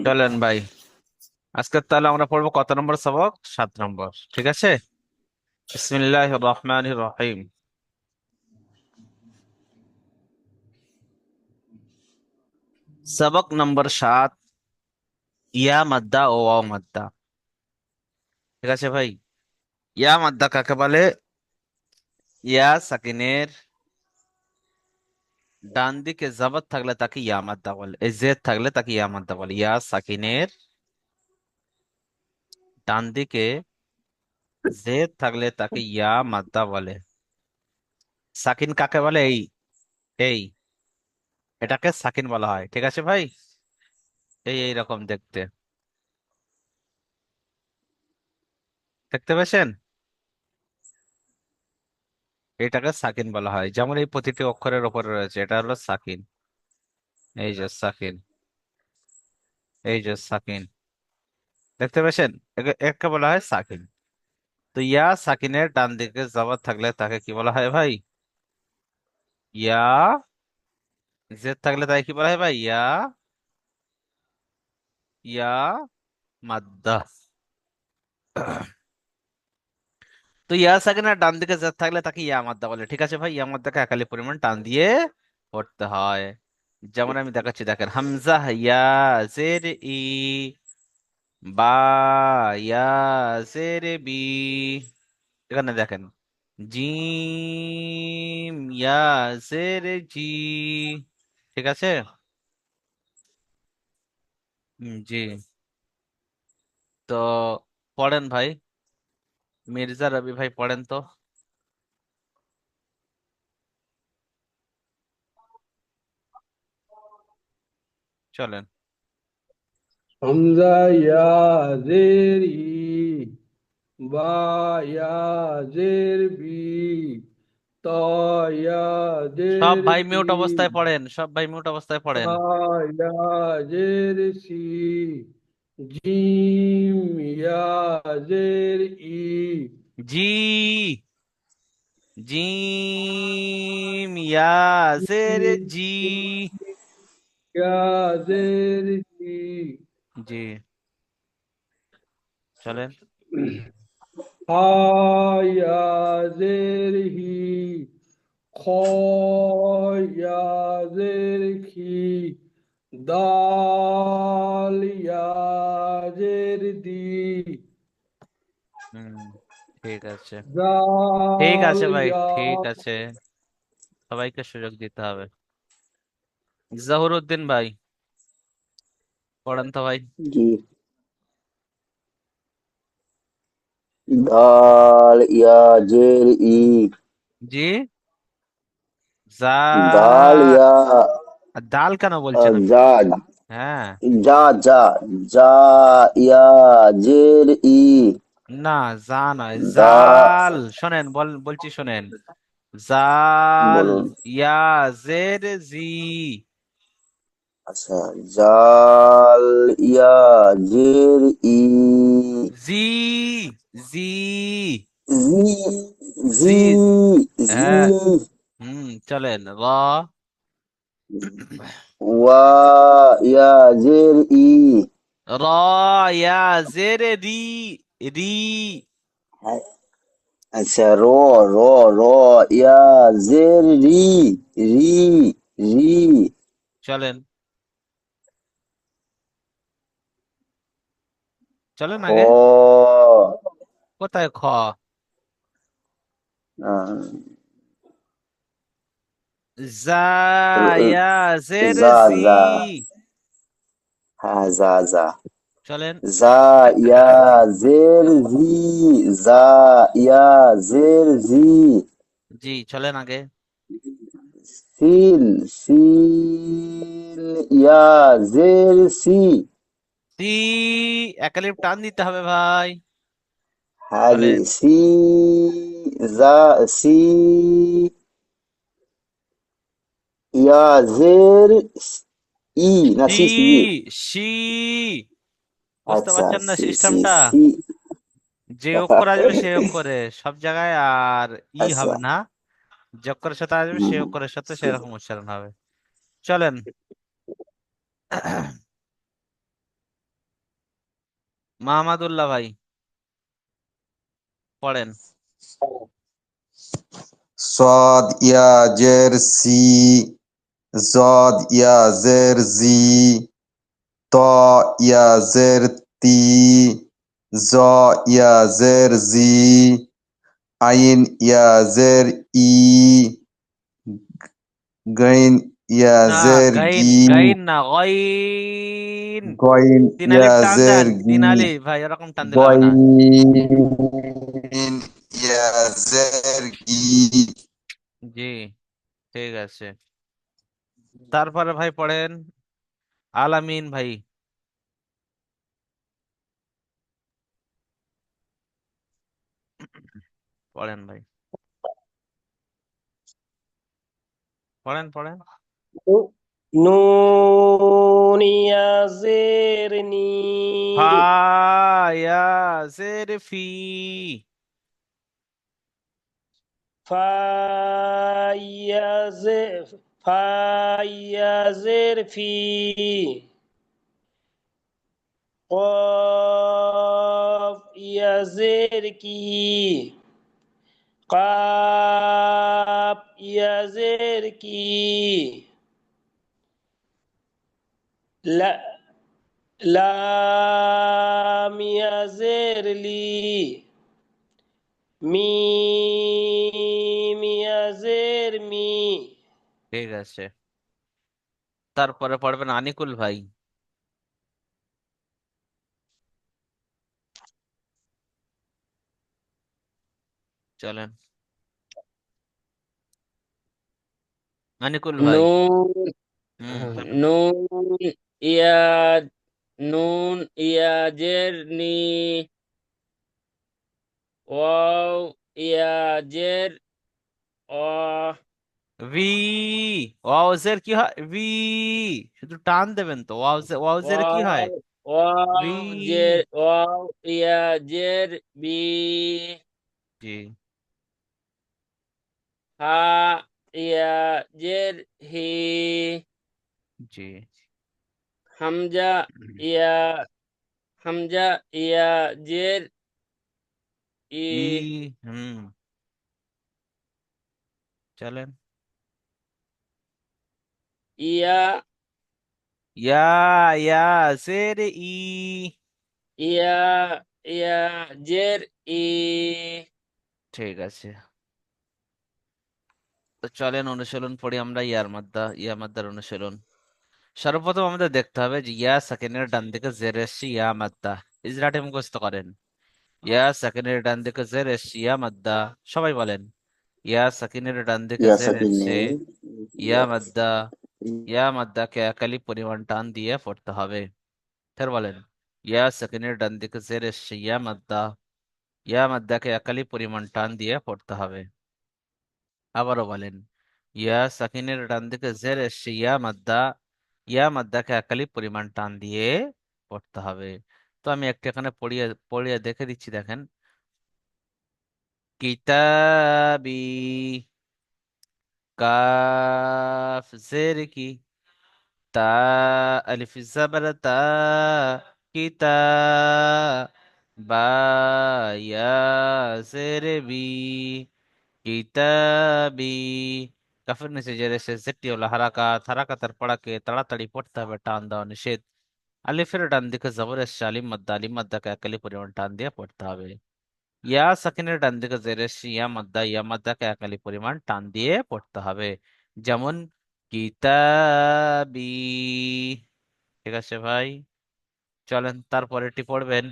চলেন ভাই, আজকে তাহলে আমরা পড়বো কত নম্বর সবক? 7 নম্বর, ঠিক আছে। বিসমিল্লাহির রহমানির রহিম। সবক নম্বর 7, ইয়া মাদ্দা ও ওয়াও মাদ্দা। ঠিক আছে ভাই, ইয়া মাদ্দা কাকে বলে? ইয়া সাকিনের ডান দিকে জবর থাকলে তাকে ইয়া মাদ্দা বলে, এই জেদ থাকলে তাকে ইয়া মাদ্দা বলে। ইয়া সাকিনের ডান দিকে জেদ থাকলে তাকে ইয়া মাদ্দা বলে। সাকিন কাকে বলে? এই এই এটাকে সাকিন বলা হয়, ঠিক আছে ভাই। এইরকম দেখতে, দেখতে পেয়েছেন? এটাকে সাকিন বলা হয়, যেমন এই প্রতিটি অক্ষরের উপরে রয়েছে, এটা হলো সাকিন। এই যে সাকিন, এই যে সাকিন, দেখতে পেয়েছেন? একে বলা হয় সাকিন। তো ইয়া সাকিনের ডান দিকে জবর থাকলে তাকে কি বলা হয় ভাই? ইয়া জেদ থাকলে তাকে কি বলা হয় ভাই? ইয়া ইয়া মাদ্দা। তো ইয়া সাকিনের ডান দিকে জেদ থাকলে তাকে ইয়া মাদ্দা বলে, ঠিক আছে ভাই। ইয়া মাদ্দাকে একালি পরিমাণ টান দিয়ে পড়তে হয়। যেমন আমি দেখাচ্ছি, দেখেন, হামজা ইয়া জের ই, বা ইয়া জের বি। এখানে দেখেন, জিম ইয়া জের জি, ঠিক আছে। জি। তো পড়েন ভাই, মির্জা রবি ভাই পড়েন তো। চলেন। হামজা ইয়া জের ই, বা ইয়া জের বি, ত ইয়া সব জের ভাই সি, মিউট অবস্থায় পড়েন, সব ভাই মিউট অবস্থায় পড়েন। তা ইয়া জের সি, জিম ইয়া জের ই, জি, জিম ইয়া জের জি। ইয়া জের জি, জি, চলেন। হা ইয়া জের হি, খ ইয়া জের খি, দাল ইয়া জের দি, হুম, ঠিক আছে, ঠিক জাল আছে ভাই, ইয়া। ঠিক আছে। সবাইকে সুযোগ দিতে হবে। জহুরুদ্দিন ভাই পড়েন তো ভাই। জি। দাল ইয়া জের ই, জি। জা, দাল ইয়া দাল কেন বলছেন আপনি? জা, হ্যাঁ, জা জা, জা ইয়া জের ই, না, জা নয়, দা, জাল। শোনেন, বলছি শোনেন। জাল বলুন। ইয়া জের জি। আচ্ছা, জাল ইয়া জের ই, জি, জি, জি, জি। জি, জি, হ্যাঁ, চলেন। র, ওয়া ইয়া জের ই। র ইয়া জের রি, রি। আচ্ছা, র, র, র ইয়া জের রি, রি, রি। চলেন, চলেন খ, আগে। কোথায় খ? আহ, জা ইয়া জের যা জি। যা, হ্যাঁ যা যা, চলেন। যা ইয়া জের জি, যা ইয়া জের জি। জি, চলেন আগে। সিন, সিন ইয়া জের সি। সি, একালিপ টান দিতে হবে ভাই। হ্যাঁ জি, চলেন। সি, যা, সি ইয়া জের ই, না সি, সি সি। সি, বুঝতে আচ্ছা, পারছেন না সি সি সিস্টেমটা? সি। যে অক্ষর আসবে সেই অক্ষরে সব জায়গায় আর ই আচ্ছা, হবে না। যে অক্ষরের সাথে আসবে সেই অক্ষরের সাথে সেরকম উচ্চারণ হবে। চলেন। মাহমাদুল্লাহ ভাই পড়েন। صاد يا جر سي زاد يا زر زي طا يا زر تي زا يا زر زي عين يا زر إي غين يا না, زر গাইন جي গাইন না, গইন। غين তিন يا আলিফ টান زر দেন, তিন جي আলিফ ভাই, এরকম টান দিলে হবে না। غين يا زر جي জি, ঠিক আছে। তারপরে ভাই পড়েন আলামিন ভাই, পড়েন ভাই, পড়েন পড়েন। نون يا زيرني ফা ইয়া জের ফি। فا يا زر فا يا زر في قاف يا زر كي قاف يا زر كي لا لام يا زر لي মিম ইয়াজের মি। ঠিক আছে, তারপরে পড়বেন আনিকুল ভাই, চলেন আনিকুল ভাই। নুন বলুন। নুন ইয়া নুন ইয়াজের নি ওয়াও ইয়াজের অ ভি, ওয়াউজের কি হয়? ভি, শুধু টান দেবেন তো। ওয়াউজের কি হয়? Wow V. ওয়াও ইয়াজের বি জি হা ইয়াজের হি জি। হামজা ইয়া হামজা ইয়াজের ই ই, হুম, চলেন। ইয়া ইয়া ইয়া জের ই। ইয়া ইয়াজের ই ঠিক আছে, তো চলেন অনুশীলন পড়ি আমরা। ইয়া মাদ্দার অনুশীলন। সর্বপ্রথম আমাদের দেখতে হবে যে ইয়া সেকেন্ডের ডান দিকে জের এসছি, ইয়া মাদ্দা। ইজরাটি মুখস্থ করেন। ইয়া সেকেন্ডের ডান দিকে জের এসছি, ইয়া মাদ্দা। সবাই বলেন, ইয়া সাকিনের ডান দিকে يا জের এসছে, سكينة ইয়া মাদ্দা। ইয়া মাদ্দাকে একালি পরিমাণ টান দিয়ে পড়তে হবে। ফের বলেন, ইয়া সাকিনের ডান দিকে জের এসছে, ইয়া মাদ্দা। ইয়া মাদ্দাকে একালি পরিমাণ টান দিয়ে পড়তে হবে। আবারও বলেন, ইয়া সাকিনের ডান দিকে জের এসছে, ইয়া মাদ্দা। ইয়া মাদ্দাকে একালি পরিমাণ টান দিয়ে পড়তে হবে। তো আমি একটা এখানে পড়িয়ে পড়িয়ে দেখে দিচ্ছি, দেখেন। কিতাবি, কাফ জের কি, তা, আলিফ জবর তা, কিতা, বা, ইয়া জের বি, কিতাবি। কাফের নিচে যে রেসে সেটি হলো হারাকাত। হারাকাতের পড়াকে তাড়াতাড়ি পড়তে হবে, টান দেওয়া নিষেধ। আলিফের ডান দিকে জবর এসছে, আলিম মাদ্দা। আলিম মাদ্দাকে একালি পরিমাণ টান দিয়ে পড়তে হবে। ইয়া সাকিনের ডান দিকে জের এসছে, ইয়া মাদ্দা। ইয়া মাদ্দাকে একালি পরিমাণ টান দিয়ে পড়তে হবে। যেমন কিতাবি। ঠিক আছে ভাই, চলেন তারপরেরটি পড়বেন।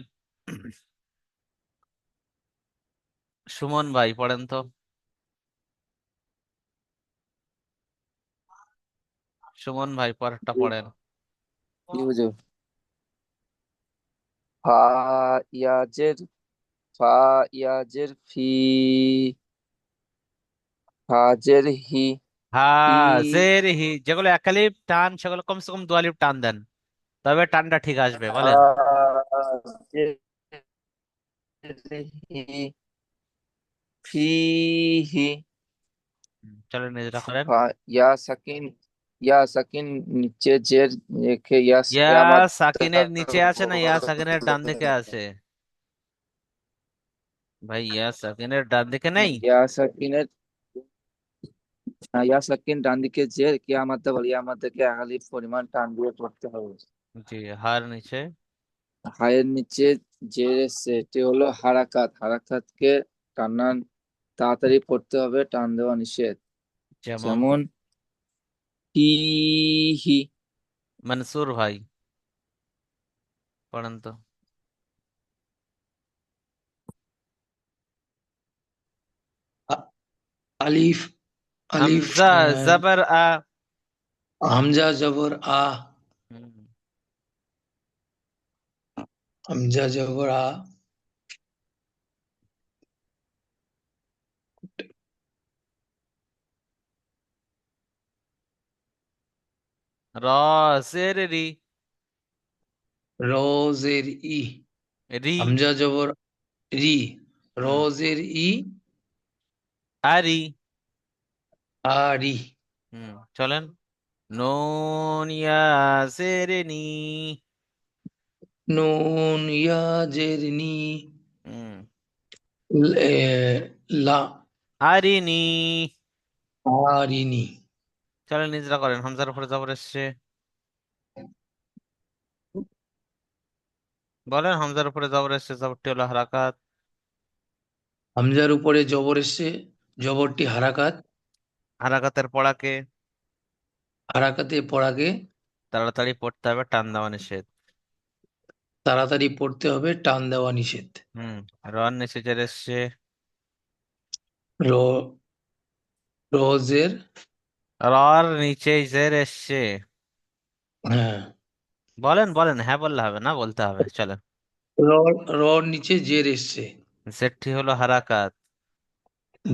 সুমন ভাই পড়েন তো। সুমন ভাই পরেরটা পড়েন। কি বুঝো? ফা ইয়াজের ফা ইয়াজের ফি হাজের হি হি হাজের হি, যেগুলো একালিপ টান সেগুলো কমসে কম দু আলিফ টান দেন, তবে টানটা ঠিক আসবে। বলেন। হাজের হি ফিহি চলেন নিজেরা করেন। ইয়া সাকিন ইয়া সাকিন নিচে জের রেখে ইয়া ইয়া সাকিনের মাদ্দার নিচে আছে না ইয়া সাকিনের ডান দিকে আছে? ভাই ইয়া সাকিনের ডান দিকে নেই? ইয়া সাকিনের ইয়া সাকিন ডান দিকে জের কিয়া মাদ্দা বলে ইয়া মাদ্দাকে আলিফ পরিমাণ টান দিয়ে পড়তে হবে। জি, হার নিচে। হায়ের নিচে জের এসছে, এটি হলো হারাকাত। হারাকাতকে টানা তাড়াতাড়ি পড়তে হবে, টান দেওয়া নিষেধ। যেমন যেমন ফিহি। মনসুর ভাই পড়েন তো। আ- আলিফ আলিফ হামজা জবর আ। হামজা জবর আ। হুম। হামজা জবর আ। র জের রি। রোজের ই। রি। হামজা জবর রি। হুম। রোজের ই। আরি। আরি। হুম, চলেন। নুন ইয়া জের নি। নুন ইয়াজের নি। হুম। লা। আরিনি। আরিনি। চলেন নিজরা করেন, হামজার উপরে জবর এসছে। বলেন হামজার উপরে জবর এসছে, জবরটি হলো হারাকাত। হামজার উপরে জবর এসছে, জবরটি হারাকাত। হারাকাতের পড়াকে হারাকাতে পড়াকে তাড়াতাড়ি পড়তে হবে, টান দেওয়া নিষেধ। তাড়াতাড়ি পড়তে হবে, টান দেওয়া নিষেধ। হুম। রন নিচে জের এসছে। রো রোজের। রর নিচে জের এসছে। হ্যাঁ। বলেন বলেন, হ্যাঁ বললে হবে না, বলতে হবে, চলেন। রর নিচে জের এসছে। জেরটি হলো হারাকাত।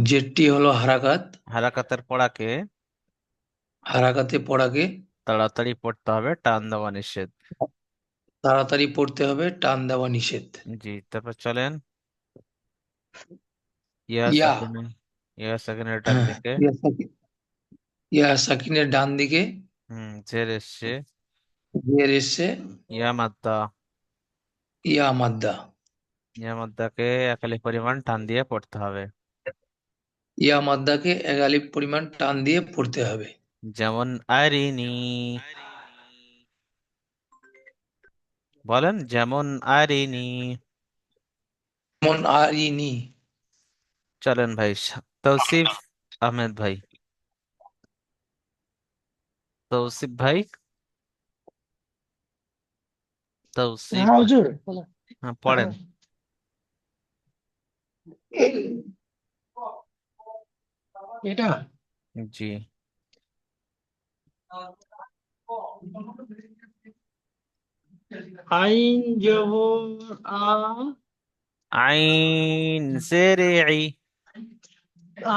জেরটি হলো হারাকাত। হারাকাতের পড়াকে হারাকাতে পড়াকে তাড়াতাড়ি পড়তে হবে, টান দেওয়া নিষেধ। তাড়াতাড়ি পড়তে হবে, টান দেওয়া নিষেধ। জি, তারপর চলেন। ইয়া ইয়া। সাকিনে ইয়া সাকিনের ডান হ্যাঁ। দিকে। ইয়া সাকিনের ডান দিকে জের এসছে। জের এসছে। ইয়া মাদ্দা। ইয়া মাদ্দা। ইয়া মাদ্দাকে একালি পরিমাণ টান দিয়ে পড়তে হবে। ইয়া মাদ্দাকে এক আলিফ পরিমাণ টান দিয়ে পড়তে হবে। যেমন আরিনি। বলেন যেমন আরিনি। যেমন আরিনি। চলেন ভাই, তৌসিফ আহমেদ ভাই। তৌসিফ ভাই। তৌসিফ। হ্যাঁ হুজুর। হ্যাঁ, পড়েন। এটা জি। আইন জবর আ। আইন জেরে ই।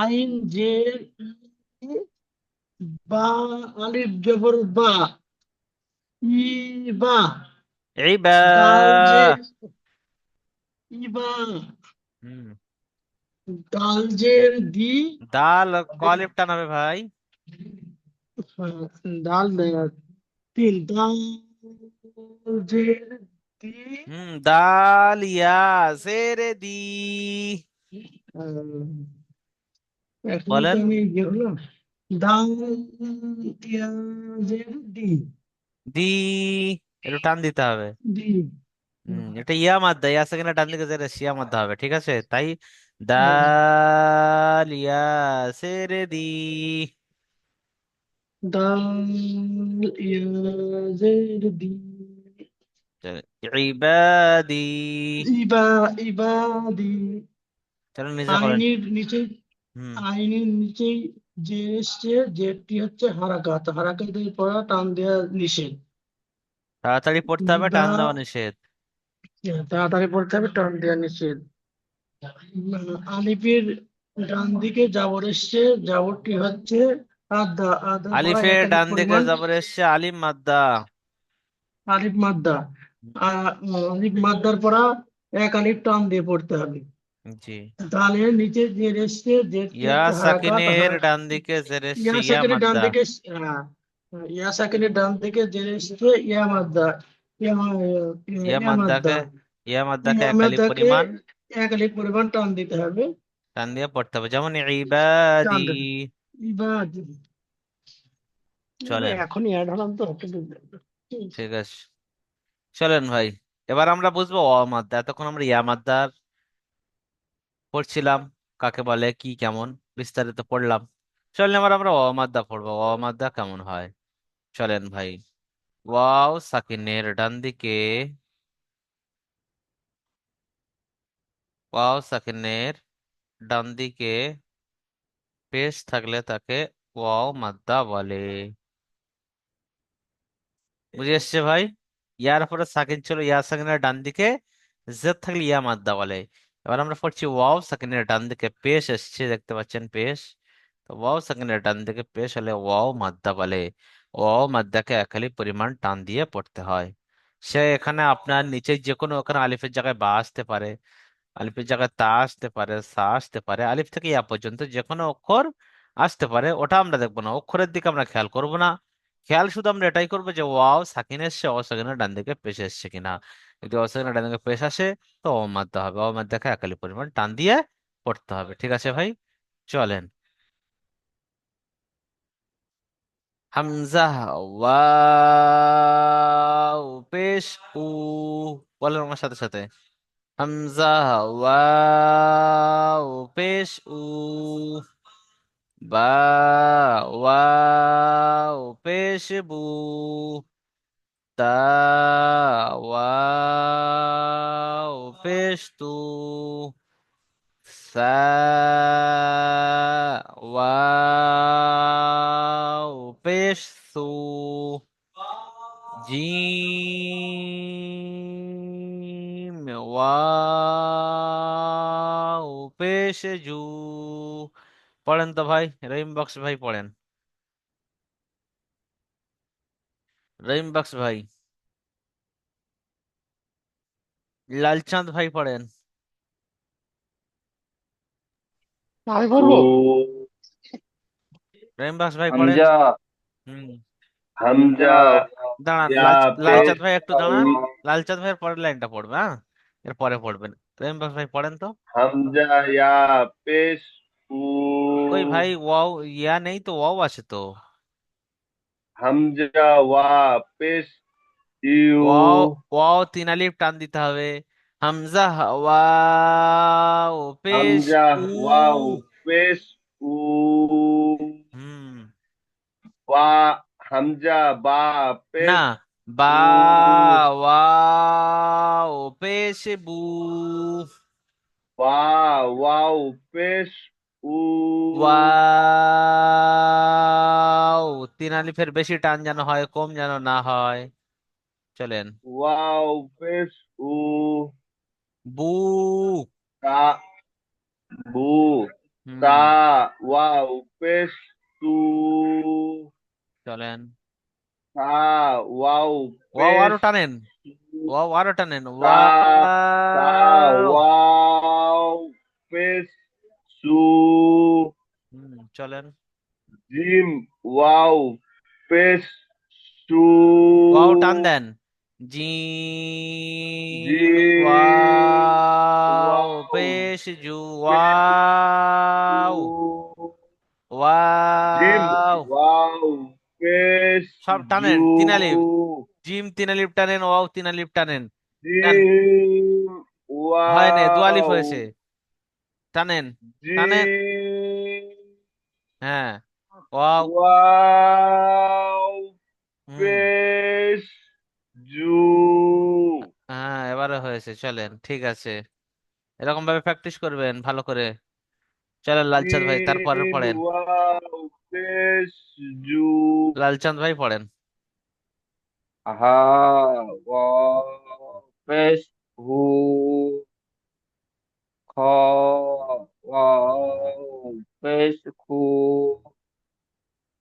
আইন জের ই। বা। আলিফ জবর বা। ই। বা। ইবা। দাল জে। ইবা। হুম। দাল জের দি। দাল কলিফ টানাবে ভাই। দাল তিন দাল জের দি। দাল ইয়া জেরে দি। এখন তো বলেন। আমি ইয়ে হলো দাল পেঁয়াজের দি। দি। একটু টান দিতে হবে। দি। এটা ইয়া মাদ্দা, ইয়া সেখানে ডান দিকে যেটা শিয়া মাদ্দা হবে, ঠিক আছে? তাই দাল ইয়া সেরে দি। দাল পেঁয়াজের দি। ইবাদি। ইবা। ইবাদি। চলো নিজে করেন। আইনের নিচে। হুম। আইনের নিচে যে এসছে, যেটি হচ্ছে হারাকাত। হারাকাতের পড়া টান দেওয়া নিষেধ। তাড়াতাড়ি পড়তে হবে, দা। টান দেওয়া নিষেধ। তাড়াতাড়ি পড়তে হবে, টান দেওয়া নিষেধ। আলিফের ডান দিকে জাবর এসছে, জাবরটি হচ্ছে আদা। আদা পড়া আলিফের এক আলিফ ডান দিকে পরিমাণ জবর এসছে, আলিম মাদ্দা। আলিফ মাদ্দা। আলিফ মাদ্দার পড়া এক আলিফ টান দিয়ে পড়তে হবে। জি। দালের নিচে জের এসছে, জেরটি ইয়া হচ্ছে হারাকাত। সাকিনের ডান দিকে জের এসছে, ইয়া ইয়া সেকেন্ডের ডান মাদ্দা। দিকে। আহ, ইয়া সাকিনের ডান দিকে জের এসেছে ইয়া মাদ্দা। ইয়া ইয়া ইয়া মাদ্দা। মাদ্দাকে ইয়া মাদ্দাকে ইয়া এক আলিফ মাদ্দাকে পরিমাণ এক আলিফ পরিমাণ টান দিতে হবে। টান দিয়ে পড়তে হবে, যেমন ইবাদি। টান দিতে ইবাদ। চলেন, এখনই অ্যাড হলাম তো ঠিক আছে, চলেন ভাই, এবার আমরা বুঝবো অ মাদ্দা। এতক্ষণ আমরা ইয়া মাদ্দার পড়ছিলাম, কাকে বলে কি কেমন বিস্তারিত পড়লাম। চলেন এবার আমরা অ মাদ্দা পড়বো, অ মাদ্দা কেমন হয়। চলেন ভাই, ওয়াও সাকিনের ডান দিকে, ওয়াও সাকিনের ডান দিকে পেশ থাকলে তাকে ওয়াও মাদ্দা বলে। বুঝে এসছে ভাই? ইয়ার পরে সাকিন ছিল, ইয়া সাকিনের ডান দিকে জেদ থাকলে ইয়া মাদ্দা বলে। এবার আমরা পড়ছি ওয়াও সাকিনের ডান দিকে পেশ এসছে, দেখতে পাচ্ছেন পেশ। তো ওয়াও সাকিনের ডান দিকে পেশ হলে ওয়াও মাদ্দা বলে। ওয়াও মাদ্দাকে একালি পরিমাণ টান দিয়ে পড়তে হয়। সে এখানে আপনার নিচে যে কোনো, ওখানে আলিফের জায়গায় বা আসতে পারে, আলিফের জায়গায় তা আসতে পারে, সা আসতে পারে, আলিফ থেকে ইয়া পর্যন্ত যে কোনো অক্ষর আসতে পারে। ওটা আমরা দেখবো না, অক্ষরের দিকে আমরা খেয়াল করব না। খেয়াল শুধু আমরা এটাই করবো যে ওয়াও সাকিন এসছে, অ সাকিনের ডান দিকে পেশ এসছে কিনা। যদি অ সাকিনের ডান দিকে পেশ আসে তো অ মাদ্দা হবে, অ মাদ্দাকে একালি পরিমাণ টান দিয়ে পড়তে হবে। ঠিক আছে ভাই, চলেন। হামজা, ওয়াও পেশ উ, বলেন আমার সাথে সাথে। হামজা, ওয়াও পেশ উ, বা, ওয়াও পেশ বু, তা, ওয়াও পেশ তু, সা, ওয়াও পেশ সু, জিম, ওয়াও পেশ জু। পড়েন তো ভাই, রহিম বক্স ভাই পড়েন, রহিম বক্স ভাই। লালচাঁদ ভাই পড়েন, আমি সু বলবো। রহিম বক্স ভাই পড়েন। হামজা হুম, হামজা দাঁড়ান, ইয়া পেশ লালচাঁদ ভাই একটু উ দাঁড়ান। লালচাঁদ ভাইয়ের পরের লাইনটা পড়বে, হ্যাঁ, এর পরে পড়বেন। রহিম বক্স ভাই পড়েন তো। হামজা ইয়া পেশ উ কই ভাই, ওয়াও ইয়া নেই তো, ওয়াও আছে তো। হামজা ওয়া পেশ ইউ ওয়াও, ওয়াও তিন আলিফ টান দিতে হবে। হামজা ওয়াও পেশ হামজা উ। ওয়াও পেশ উ হুম, বা হামজা বা না, পেশ বা, উ ওয়াও পেশ বু, বা ওয়াও পেশ উ ওয়াও তিন আলিফের বেশি টান যেন হয়, কম যেন না হয়। চলেন, ওয়াও পেশ উ বু। তা বু তা হুম, ওয়াও পেশ তু চলেন, তা ওয়াও ওয়াও পেশ আরো টানেন, ওয়াও আরো টানেন, তা তা ওয়াও। ওয়াও পেশ সু চলেন, জিম ওয়াও পেশ সু ওয়াও টান দেন, জিম, জিম ওয়াও ওয়াও পেশ জু, পেশ সু ওয়াও, জিম ওয়াও। ওয়াও পেশ সব জু টানেন তিন আলিফ, জিম তিন আলিফ টানেন, ওয়াও তিন আলিফ টানেন। টান, জিম হয় না, দু আলিফ ওয়াও হয়েছে, টানেন, টানেন। জিম হ্যাঁ, ওয়াও। ওয়াও হুম, পেশ জু হ্যাঁ এবারে হয়েছে, চলেন ঠিক আছে, এরকম ভাবে প্র্যাকটিস করবেন ভালো করে। চলেন লালচাঁদ ভাই, তারপরে জিম পড়েন। ওয়াও পেশ জু লালচাঁদ ভাই পড়েন। হা ওয়াও পেশ হু খ ওয়াও পেশ খু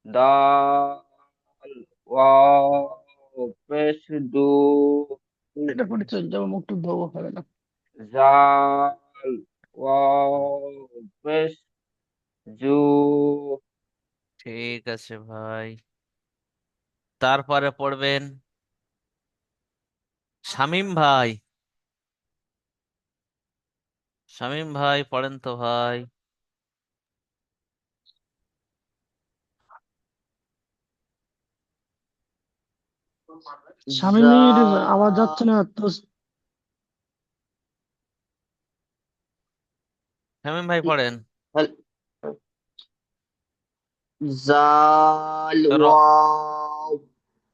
দাল ওয়াও পেশ দু এটা পরে চল যাবো, মুখ টুক ধোবো, হবে না। জাল ওয়াও পেশ জু ঠিক আছে ভাই। তারপরে পড়বেন শামীম ভাই। শামীম ভাই পড়েন তো ভাই। শামীমের আওয়াজ যাচ্ছে না তো। শামীম ভাই পড়েন। জাল র ওয়াও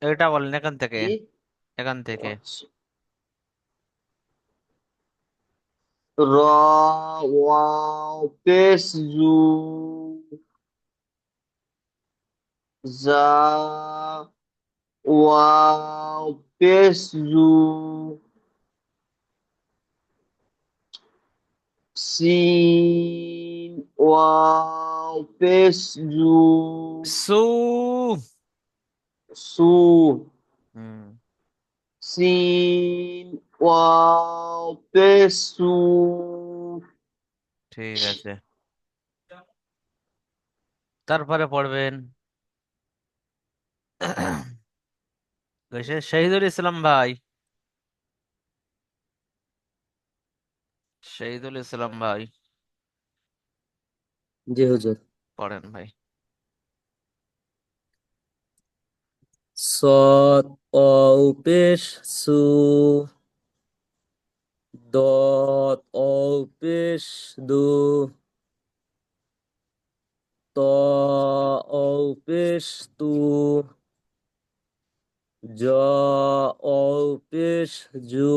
এটা বলেন এখান থেকে, কি এখান থেকে। র ওয়াও পেশ জু জা ওয়াও পেশ জু সিন ওয়াও পেশ জু সু। সু হুম, সিন ওয়াও পেশ সু ঠিক আছে। তারপরে পড়বেন শহীদুল ইসলাম ভাই। শহীদুল ইসলাম ভাই জি হুজুর। পড়েন ভাই। সৎ অউ পেশ সু, দত অউ পেশ দু, ত অউ পেশ তু, জ অউ পেশ জু,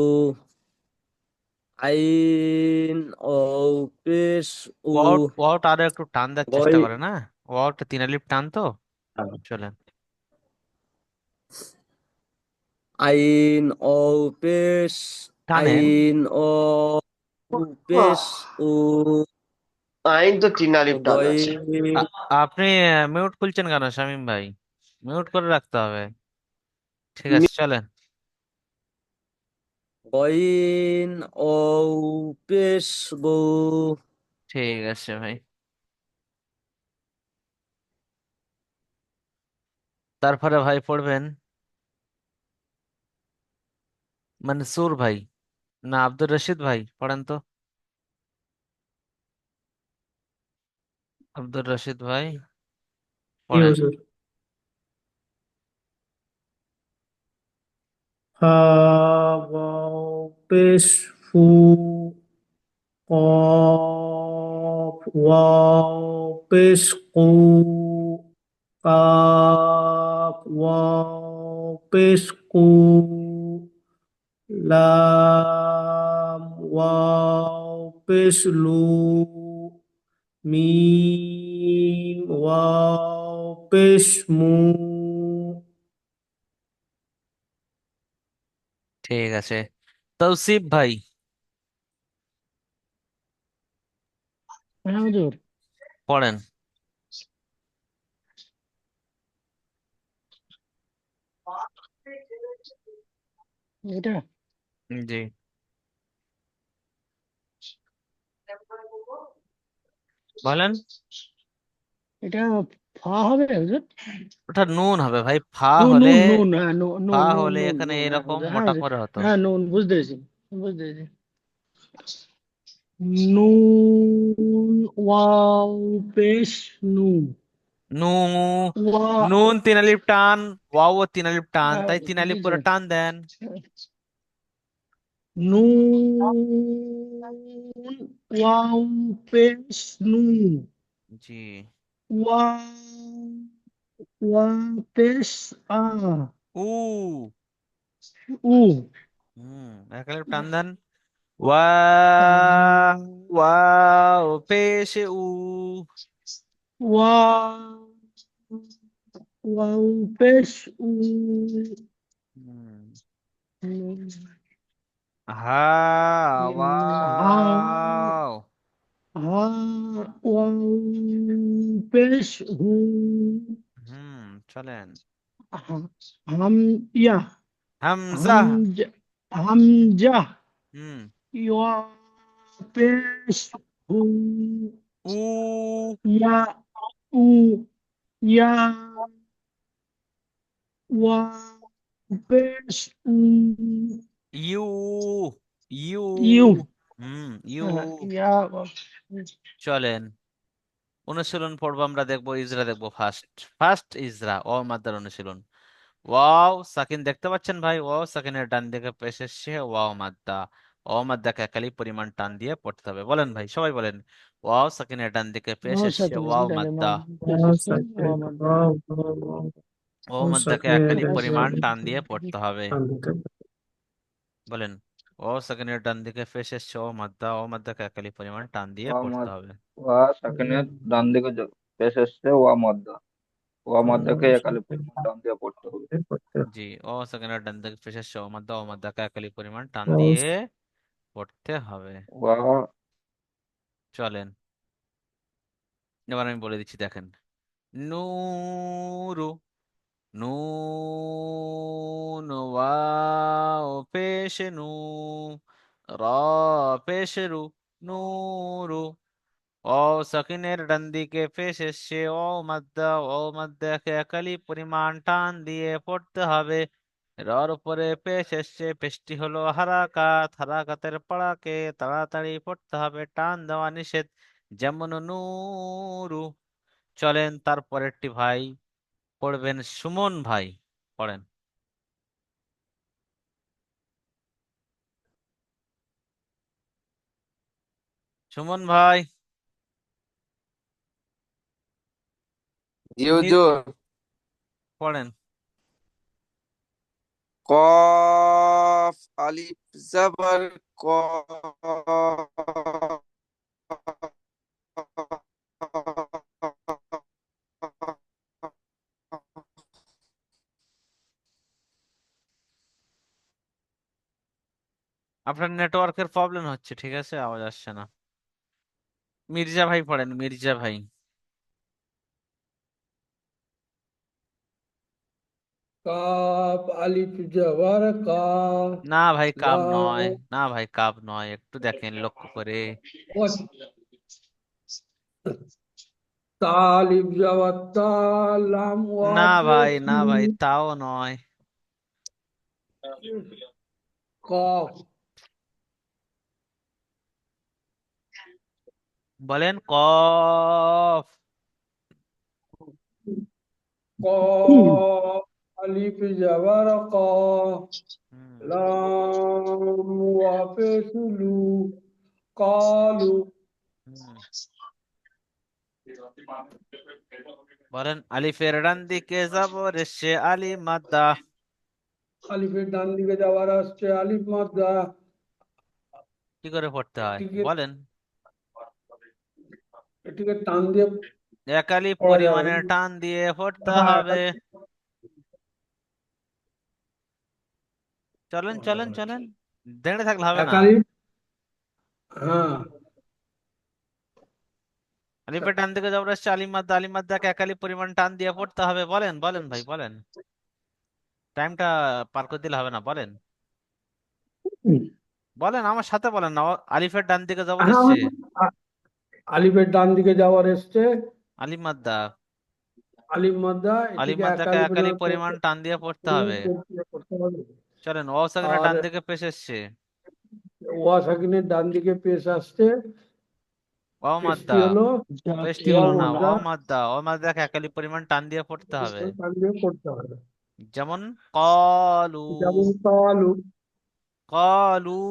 আইন অউ পেশ উ, ওয়াওটা আরো একটু টান দেওয়ার চেষ্টা গই করে না। ওয়াওটা 3 আলিফ টান তো। চলেন। আইন অউ পেশ, টানেন। আইন অউ পেশ উ, আইন তো 3 আলিফ টান গই আছে। আ- আপনি মিউট খুলছেন কেন শামীম ভাই? মিউট করে রাখতে হবে। ঠিক আছে চলেন। গইন অউ পেশ গু, ঠিক আছে ভাই। তারপরে ভাই পড়বেন মনসুর ভাই, না আব্দুর রশিদ ভাই পড়েন তো। আব্দুর রশিদ ভাই জি পড়েন। হুজুর। হা ওয়াও পেশ ফু, কফ ওয়াও পেশ কু, কাফ ওয়াও পেশ কু, লাম ওয়াও পেশ লু, মিম ওয়াও পেশ মু। ঠিক আছে। তৌসিফ ভাই হ্যাঁ হুজুর। পড়েন। এটা জি। বলেন। এটা ফা হবে হুজুর। ওটা নুন হবে ভাই। ফা নুন হলে, নুন নুন হ্যাঁ নুন ফা নুন নুন হলে নুন এখানে নুন হ্যাঁ এরকম হুজুর, হ্যাঁ মোটা হুজুর। করে হতো। হ্যাঁ নুন বুঝতে পেরেছি, বুঝতে পেরেছি। নুন ওয়াও পেশ নু, নু। ওয়া নুন 3 আলিফ টান, ওয়াও 3 আলিফ টান, হ্যাঁ, তাই 3 আলিফ বুঝতে করে টান দেন। নুন ওয়াও পেশ নু, জি। ওয়াও ওয়াও পেশ আ, উ। উ, হুম, 1 আলিফ টান দেন। ওয়া, আহ, ওয়াও পেশে উ। ওয়াও ওয়াও পেশ উ, হুম। হুম, হা, হা ওয়াও। হা ওয়াও পেশ হু, হুম, চলেন। হাম ইয়া হামজা। হামজা হামজা হুম। ইয়া পেশ হু, উ। ইয়া উ, ইয়া ওয়াও পেশ ইউ ইউ ইউ ইউ। ইয়া চলেন অনুশীলন পড়বো, আমরা দেখবো ইজরা, দেখবো ফার্স্ট ফার্স্ট ইজরা ও মাদ্দার অনুশীলন। ওয়াও সাকিন দেখতে পাচ্ছেন ভাই, ওয়াও সাকিনের ডান দিকে পেশ এসছে, ওয়াও মাদ্দা, ও মাদ্দাকে একালি পরিমাণ টান দিয়ে পড়তে হবে। বলেন ভাই, সবাই বলেন। ওয়াও সাকিনের ডান দিকে পেশ ওয়াও এসছে, সাকিনের ওয়াও ডানে মাদ্দা, মাদ পেশ এসছে ওয়া মাদ্দা ও মাদ্দাকে একালি পরিমাণ টান দিয়ে পড়তে হবে। বলেন, ও সাকিনের ডান দিকে পেশ এসছে, ও মাদ্দা, ও মাদ্দাকে একালি পরিমাণ টান দিয়ে পড়তে হবে। ওয়া সাকিনের ডান দিকে পেশ এসছে ওয়া মাদ্দা, ওয়া মাদ্দাকে একালি পরিমাণ টান দিয়ে পড়তে হবে। জি, ও সাকিনের ডান দিকে পেশ এসছে, ও মাদ্দা, ও মাদ্দাকে একালি পরিমাণ টান দিয়ে পড়তে হবে। ওয়া চলেন এবার আমি বলে দিচ্ছি, দেখেন। নূরু, নুন, ওয়াও পেশ নু, র পেশ রু, নূরু। ও সাকিনের ডান দিকে পেশ এসছে, ও মাদ্দা, ও মাদ্দাকে একালি পরিমাণ টান দিয়ে পড়তে হবে। রর উপরে পেশ এসছে, পেশটি হলো হারাকাত, হারাকাতের পড়াকে তাড়াতাড়ি পড়তে হবে, টান দেওয়া নিষেধ, যেমন নূরু। চলেন তারপরেরটি ভাই পড়বেন সুমন ভাই, পড়েন। সুমন ভাই জি নি- হুজুর। পড়েন। কফ আলিফ জাবার ক, আপনার নেটওয়ার্কের প্রবলেম হচ্ছে, ঠিক আছে, আওয়াজ আসছে না। মির্জা ভাই পড়েন, মির্জা ভাই। কাপ আলিফ জবর কা না ভাই কাব নয়, লাম না ভাই কাব নয়, একটু দেখেন লক্ষ্য করে। তা আলিফ জবর তা লাম ওয়া না ভাই, পেশ না ভাই, তাও নয়। কফ বলেন কফ। কফ আলিফ জবর কা হুম, লাম ওয়া পেশ লু কালু হুম। বলেন আলিফের ডান দিকে জবর এসছে, আলি মাদ্দা। আলিফের ডান দিকে যাওয়ার আসছে আলিফ মাদ্দা কি করে পড়তে হয় এটিকে বলেন। এটিকে টান দিয়ে একালি পড়া যাবে পরিমাণে টান দিয়ে পড়তে হ্যাঁ হবে। চলেন চলেন চলেন, দাঁড়িয়ে থাকলে হবে এক না। আলিফ হ্যাঁ আলিফের ডান দিকে জবর এসছে, আলি মাদ্দা, আলি মাদ্দাকে একালি পরিমাণ টান দিয়ে পড়তে হবে। বলেন বলেন ভাই বলেন, টাইমটা পার করে দিলে হবে না, বলেন বলেন, আমার সাথে বলেন না। আলিফের ডান দিকে জবর হ্যাঁ এসছে, আলিফের ডান দিকে যাওয়ার এসছে আলি মাদ্দা, আলিফ মাদ্দা আলি এটিকে এক মাদ্দাকে আলিফ একালি পরিমাণ টান দিয়ে পড়তে হবে। করতে হবে চলেন, ওয়াও সাকিনের আর ডান দিকে পেশ এসছে, ওয়া সাকিনের ডান দিকে পেশ আসছে ওয়াও পেশটি মাদ্দা, হলো পেশটি ওয়া হলো না, মাদ্দা ওয়াও মাদ্দা, ওয়াও মাদ্দাকে একালি পরিমাণ টান দিয়ে পড়তে হবে। টান দিয়ে করতে হবে যেমন কলু, যেমন কালু কলু।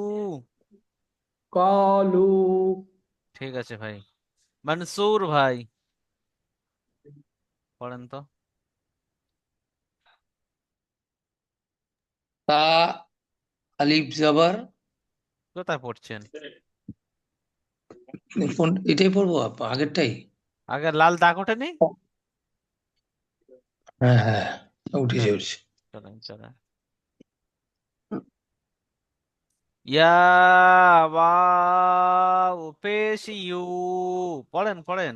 কালু ঠিক আছে ভাই। মনসুর ভাই পড়েন তো। তা আলিফ জাবার, কোথায় পড়ছেন? এটাই পড়বো আগেরটাই। আগে লাল দাগ ওঠেনি? হ্যাঁ হ্যাঁ, উঠেছে চলেন উঠেছে। চলেন চলেন। ইয়া ওয়াও পেশ ইউ, পড়েন পড়েন।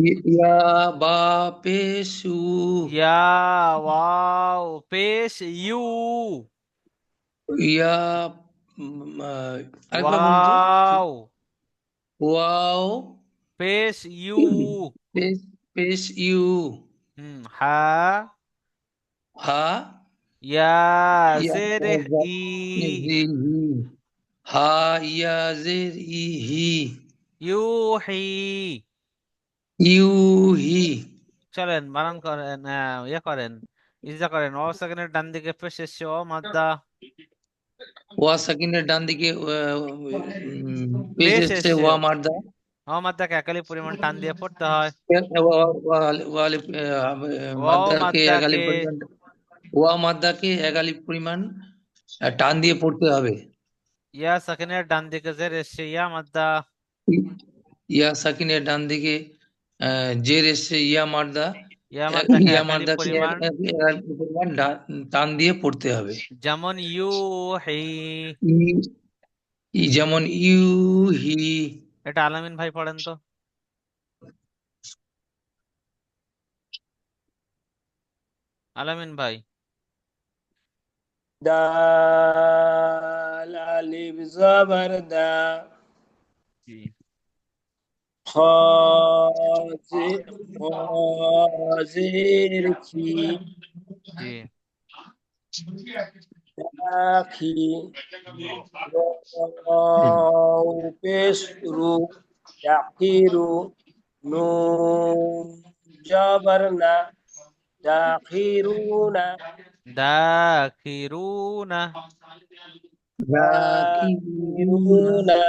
ইয়া বা পেশু, ইয়া ওয়াও পেশ ইউ, ইয়া আরেকবার বলুন তো। ওয়াও ওয়াও পেশ ইউ, পেশ পেশ ইউ, হা হা ইয়া ইয়া জের ই, জের হি হা ইয়া জের ই হি ইউহি। ইউহি চলেন বানান করেন, ইয়ে করেন, ইজা করেন। অ সেকেন্ডের ডান দিকে পেশ এসছে অ মাদ্দা, ওয়া সাকিনের ডান দিকে পেশ পেশ এসছে এসছে। ওয়া মারদা অ মাদ্দাকে একালি পরিমাণ টান দিয়ে পড়তে হয়। ও মাদ্দাকে এক আলিফ মাদ্দাকে, পরিমাণ ওয়া মাদ্দাকে এক আলিফ পরিমাণ টান দিয়ে পড়তে হবে। ইয়া সেকেন্ডের ডান দিকে জের এসছে ইয়া মাদ্দা, ইয়া সাকিনের ডান দিকে জের এসছে ইয়া মারদা, ইয়া মাদ্দাকে ইয়া একালি মারদাকে পরিমাণ, এক আলিফ পরিমাণ টান দিয়ে পড়তে হবে। যেমন ইউহি। যেমন ইউহি। এটা আলামিন ভাই পড়েন তো। আলামিন ভাই। দাল আলিফ জবর দা, জি খ জের খি, জি আখি, রও পেশ রু, দাখিরু, নুন জবর না, দাখিরুনা, দাখিরুনা। দাখিরুনা।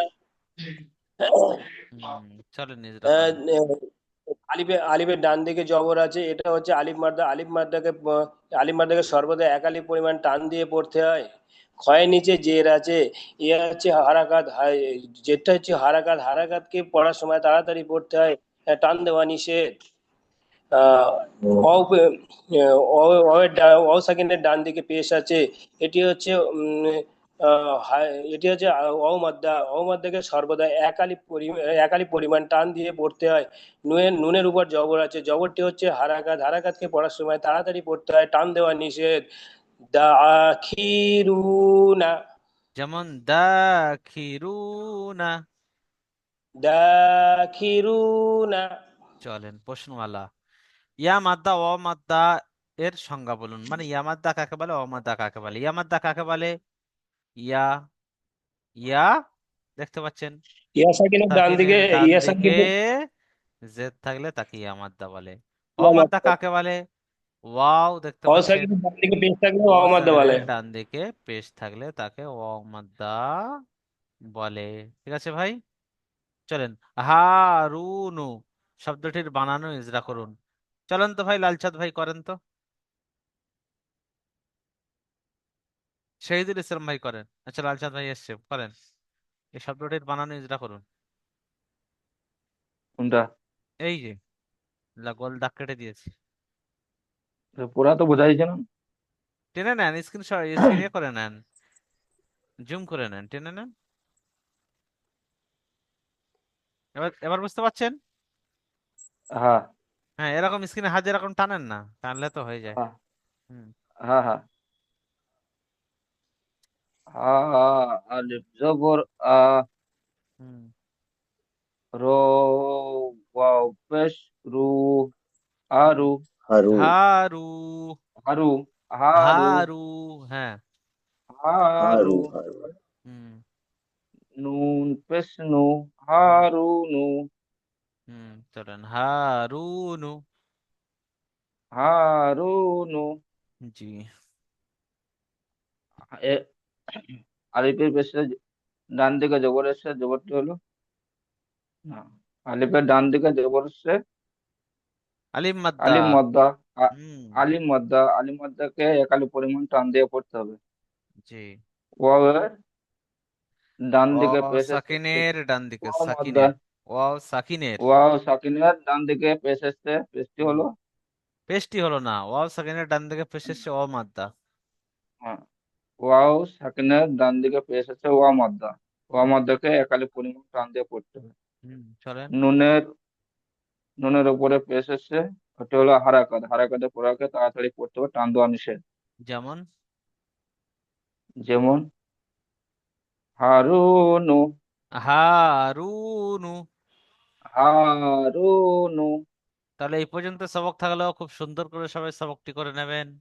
চলেন নিজরা আহ, করেন। আলিফের ডান দিকে জবর আছে, এটা হচ্ছে আলিফ মাদ্দা। আলিফ মাদ্দাকে সর্বদা এক আলিফ পরিমাণ টান দিয়ে পড়তে হয়। ক্ষয়ের নিচে জের আছে, এ হচ্ছে হারাকাত, জেরটা হচ্ছে হারাকাত। হারাকাতকে পড়ার সময় তাড়াতাড়ি পড়তে হয়, টান দেওয়া নিষেধ। আহ অ পে- অ সেকেন্ডের ডান দিকে পেশ আছে, এটি হচ্ছে এটি হচ্ছে অ মাদ্দাকে সর্বদা এক আলিফ পরিমাণ টান দিয়ে পড়তে হয়। নুনের উপর জবর আছে, জবরটি হচ্ছে হারাকাত। হারাকাতকে পড়ার সময় তাড়াতাড়ি পড়তে হয়, টান দেওয়া নিষেধ। দাখিরুনা, যেমন দাখিরুনা। দাখিরুনা। চলেন প্রশ্নওয়ালা। ইয়া মাদ্দা অ মাদ্দা এর সংজ্ঞা বলুন, মানে ইয়া মাদ্দা কাকে বলে, অ মাদ্দা কাকে বলে। ইয়া মাদ্দা কাকে বলে? ইয়া, ইয়া, দেখতে পাচ্ছেন ইয়া সাকিনের ডান দিকে, সাকিনের ডান ইয়া দিকে সাকিনের জেদ থাকলে তাকে ইয়া মাদ্দা বলে। অ মাদ্দা কাকে বলে? ওয়াও, দেখতে পাচ্ছেন অসাকিনের ডান দিকে পেশ থাকলে ও অমাদ্দা বলে। সেকেন্ডের ডান দিকে পেশ থাকলে তাকে অ মাদ্দা বলে। ঠিক আছে ভাই। চলেন হারুনু শব্দটির বানানো ইজরা করুন। চলেন তো ভাই, লালচাঁদ ভাই করেন তো। শহীদুল ইসলাম ভাই করেন। আচ্ছা লালচাঁদ ভাই এসছে, করেন। এই শব্দটির বানানো ইজরা করুন। কোনটা? এই যে গোল দাগ কেটে দিয়েছি। পুরা তো বোঝা যাচ্ছে না। টেনে নেন, স্ক্রিন করে নেন, জুম করে নেন, টেনে নেন। এবার এবার বুঝতে পারছেন? হ্যাঁ হ্যাঁ, এরকম স্ক্রিনে হাত এরকম টানেন না, টানলে তো হয়ে যায়। হ্যাঁ হুম হ্যাঁ হ্যাঁ। আলিফ জবর আ, হুম। রো, ওয়াও পেশ রু, আরু, হারু, হারু, হারু, হারু, হারু, হ্যাঁ। হারু, হারু, হারু, হুম নুন পেশ নু, হারু নু, চলেন হারুনু। হারু নু। জি এ- আলিফের পেশে ডান দিকে জবর এসে, জবরটি হলো না, আলিফের ডান দিকে জবর এসে আলিম মাদ্দা। আলিম মদ্দা, হুম আলিম মদ্দা, আলিম মদ্দাকে একালি পরিমাণ টান দিয়ে পড়তে হবে। জি। ওয়াওয়ের ডান ও দিকে পেশ এসে সাকিনের ডান দিকে, ওয়াও মদ্দা, সাকিনের। ও সাকিনের। ওয়াও সাকিনের ডান দিকে পেশ এসে, পেশটি হুম হলো পেশটি হলো না, ওয়াও সাকিনের ডান দিকে পেশ এসছে অ মাদ্দা। হ্যাঁ, ওয়াও সাকিনের ডান দিকে পেশ এসে ওয়া মদ্দা, ওয়া হুম মদ্দাকে একালি পরিমাণ টান দিয়ে পড়তে হবে। চলেন। নুনের, নুনের উপরে পেশ এসে, ওটা হলো হারাকাত, হারাকাতে পড়াকে তাড়াতাড়ি পড়তে হবে, টান দেওয়া নিষেধ। যেমন যেমন হারুনু, হারুনু। হারুনু। তাহলে এই পর্যন্ত সবক থাকলেও খুব সুন্দর করে সবাই সবকটি করে নেবেন।